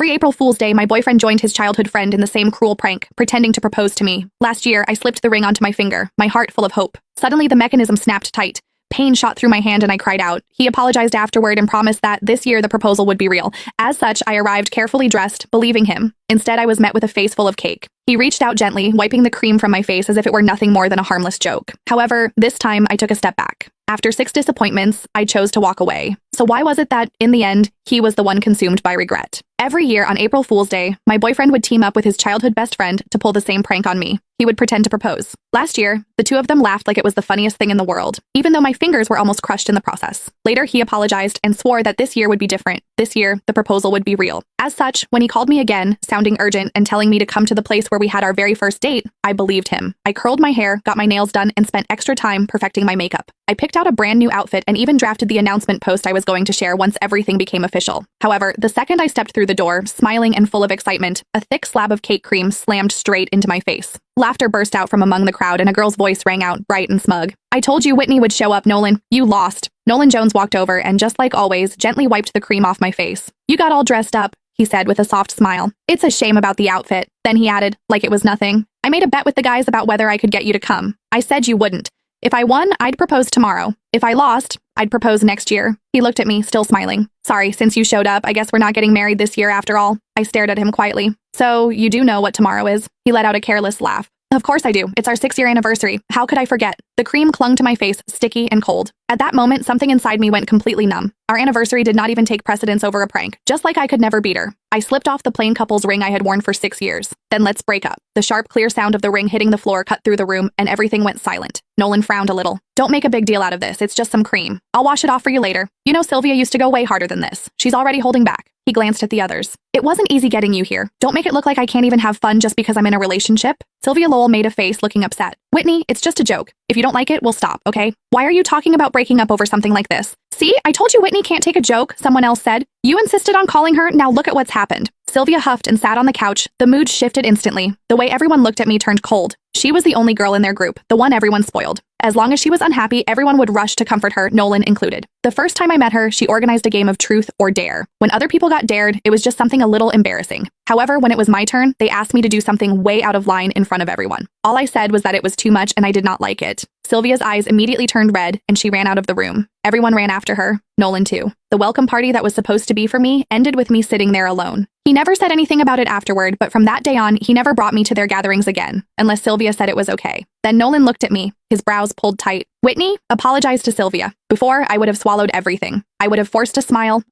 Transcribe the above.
Every April Fool's Day, my boyfriend joined his childhood friend in the same cruel prank, pretending to propose to me. Last year, I slipped the ring onto my finger, my heart full of hope. Suddenly, the mechanism snapped tight. Pain shot through my hand and I cried out. He apologized afterward and promised that this year the proposal would be real. As such, I arrived carefully dressed, believing him. Instead, I was met with a face full of cake. He reached out gently, wiping the cream from my face as if it were nothing more than a harmless joke. However, this time I took a step back. After 6 disappointments, I chose to walk away. So why was it that, in the end, he was the one consumed by regret? Every year on April Fool's Day, my boyfriend would team up with his childhood best friend to pull the same prank on me. He would pretend to propose. Last year, the two of them laughed like it was the funniest thing in the world, even though my fingers were almost crushed in the process. Later, he apologized and swore that this year would be different. This year, the proposal would be real. As such, when he called me again, sounding urgent and telling me to come to the place where we had our very first date, I believed him. I curled my hair, got my nails done, and spent extra time perfecting my makeup. I picked out a brand new outfit and even drafted the announcement post I was going to share once everything became official. However, the second I stepped through the door, smiling and full of excitement, a thick slab of cake cream slammed straight into my face. Laughter burst out from among the crowd and a girl's voice rang out, bright and smug. "I told you Whitney would show up, Nolan. You lost." Nolan Jones walked over and, just like always, gently wiped the cream off my face. "You got all dressed up," he said with a soft smile. "It's a shame about the outfit." Then he added, like it was nothing, "I made a bet with the guys about whether I could get you to come. I said you wouldn't. If I won, I'd propose tomorrow. If I lost, I'd propose next year." He looked at me, still smiling. "Sorry, since you showed up, I guess we're not getting married this year after all." I stared at him quietly. "So, you do know what tomorrow is?" He let out a careless laugh. "Of course I do. It's our 6-year anniversary. How could I forget?" The cream clung to my face, sticky and cold. At that moment, something inside me went completely numb. Our anniversary did not even take precedence over a prank, just like I could never beat her. I slipped off the plain couple's ring I had worn for 6 years. "Then let's break up." The sharp, clear sound of the ring hitting the floor cut through the room, and everything went silent. Nolan frowned a little. "Don't make a big deal out of this. It's just some cream. I'll wash it off for you later. You know Sylvia used to go way harder than this. She's already holding back." He glanced at the others. "It wasn't easy getting you here. Don't make it look like I can't even have fun just because I'm in a relationship." Sylvia Lowell made a face, looking upset. "Whitney, it's just a joke. If you don't like it, we'll stop, okay? Why are you talking about breaking up over something like this?" "See, I told you Whitney can't take a joke," someone else said. "You insisted on calling her, now look at what's happened." Sylvia huffed and sat on the couch. The mood shifted instantly. The way everyone looked at me turned cold. She was the only girl in their group, the one everyone spoiled. As long as she was unhappy, everyone would rush to comfort her, Nolan included. The first time I met her, she organized a game of truth or dare. When other people got dared, it was just something a little embarrassing. However, when it was my turn, they asked me to do something way out of line in front of everyone. All I said was that it was too much and I did not like it. Sylvia's eyes immediately turned red and she ran out of the room. Everyone ran after her, Nolan too. The welcome party that was supposed to be for me ended with me sitting there alone. He never said anything about it afterward, but from that day on, he never brought me to their gatherings again, unless Sylvia said it was okay. Then Nolan looked at me, his brows pulled tight. "Whitney, apologize to Sylvia." Before, I would have swallowed everything. I would have forced a smile,